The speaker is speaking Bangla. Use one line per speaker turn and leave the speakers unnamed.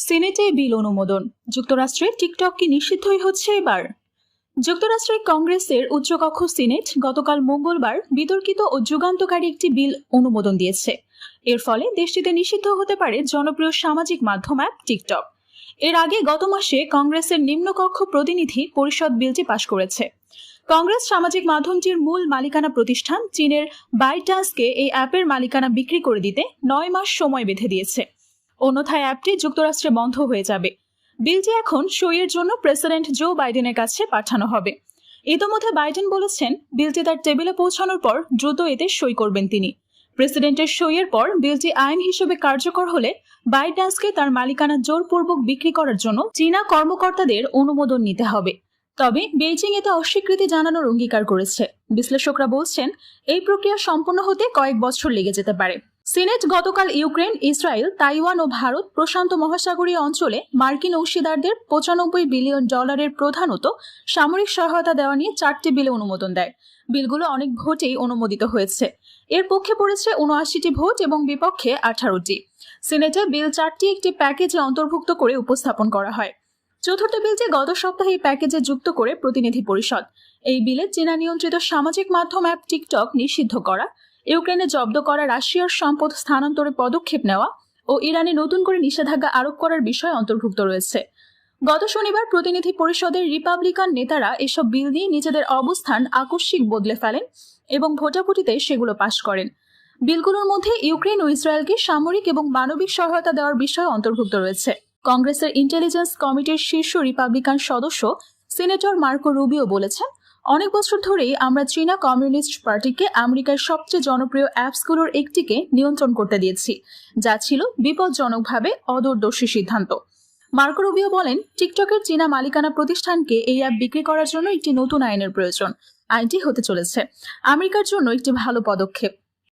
সিনেটে বিল অনুমোদন। যুক্তরাষ্ট্রে টিকটক কি নিষিদ্ধই হচ্ছে এবার? যুক্তরাষ্ট্রের কংগ্রেসের উচ্চকক্ষ সিনেট গতকাল মঙ্গলবার বিতর্কিত ও যুগান্তকারী একটি বিল অনুমোদন দিয়েছে। এর ফলে দেশটিতে নিষিদ্ধ হতে পারে জনপ্রিয় সামাজিক মাধ্যম অ্যাপ টিকটক। এর আগে গত মাসে কংগ্রেসের নিম্নকক্ষ প্রতিনিধি পরিষদ বিলটি পাশ করেছে। কংগ্রেস সামাজিক মাধ্যমটির মূল মালিকানা প্রতিষ্ঠান চীনের বাইটান্সকে এই অ্যাপের মালিকানা বিক্রি করে দিতে 9 মাস সময় বেঁধে দিয়েছে। অন্যথায় অ্যাপটি যুক্তরাষ্ট্রে বন্ধ হয়ে যাবে। বিলটি এখন সইয়ের জন্য প্রেসিডেন্ট জো বাইডেনের কাছে পাঠানো হবে। ইতোমধ্যে বাইডেন বলেছেন বিলটি তার টেবিলে পৌঁছানোর পর দ্রুত এতে সই করবেন তিনি। প্রেসিডেন্টের সইয়ের পর বিলটি আইন হিসেবে কার্যকর হলে বাইডেন্সকে তার মালিকানা জোরপূর্বক বিক্রি করার জন্য চীনা কর্মকর্তাদের অনুমোদন নিতে হবে। তবে বেইজিং এতে অস্বীকৃতি জানানোর অঙ্গীকার করেছে। বিশ্লেষকরা বলছেন এই প্রক্রিয়া সম্পন্ন হতে কয়েক বছর লেগে যেতে পারে। সিনেট গতকাল ইউক্রেন, ইসরায়েল, তাইওয়ান ও ভারত প্রশান্ত মহাসাগরীয় অঞ্চলে মার্কিন অংশীদারদের $95 বিলিয়ন প্রধানত সামরিক সহায়তা দেওয়া নিয়ে 4টি বিলে অনুমোদন দেয়। বিলগুলো অনেক ভোটেই অনুমোদিত হয়েছে। এর পক্ষে পড়েছে 79টি ভোট এবং বিপক্ষে 18টি। সিনেটে বিল 4টি একটি প্যাকেজে অন্তর্ভুক্ত করে উপস্থাপন করা হয়। চতুর্থ বিলটি গত সপ্তাহে এই প্যাকেজে যুক্ত করে প্রতিনিধি পরিষদ। এই বিলে চীনা নিয়ন্ত্রিত সামাজিক মাধ্যম অ্যাপ টিকটক নিষিদ্ধ করা, ইউক্রেনে জব্দ করা রাশিয়ার সম্পদ স্থানান্তরে পদক্ষেপ নেওয়া ও ইরানে নতুন করে নিষেধাজ্ঞা আরোপ করার বিষয় অন্তর্ভুক্ত রয়েছে। গত শনিবার প্রতিনিধি পরিষদের রিপাবলিকান নেতারা এসব বিল নিয়ে নিজেদের অবস্থান আকস্মিক বদলে ফেলেন এবং ভোটাভুটিতে সেগুলো পাশ করেন। বিলগুলোর মধ্যে ইউক্রেন ও ইসরায়েলকে সামরিক এবং মানবিক সহায়তা দেওয়ার বিষয় অন্তর্ভুক্ত রয়েছে। কংগ্রেসের ইন্টেলিজেন্স কমিটির শীর্ষ রিপাবলিকান সদস্য সিনেটর মার্কো রুবিও বলেছেন, অনেক বছর ধরেই আমরা চীনা কমিউনিস্ট পার্টিকে আমেরিকার সবচেয়ে জনপ্রিয় অ্যাপসগুলোর একটিকে নিয়ন্ত্রণ করতে দিয়েছি, যা ছিল বিপজ্জনকভাবে অদূরদর্শী সিদ্ধান্ত। মার্কো রুবিও বলেন, টিকটকের চীনা মালিকানা প্রতিষ্ঠানকে এই অ্যাপ বিক্রি করার জন্য একটি নতুন আইনের প্রয়োজন। আইনটি হতে চলেছে আমেরিকার জন্য একটি ভালো পদক্ষেপ।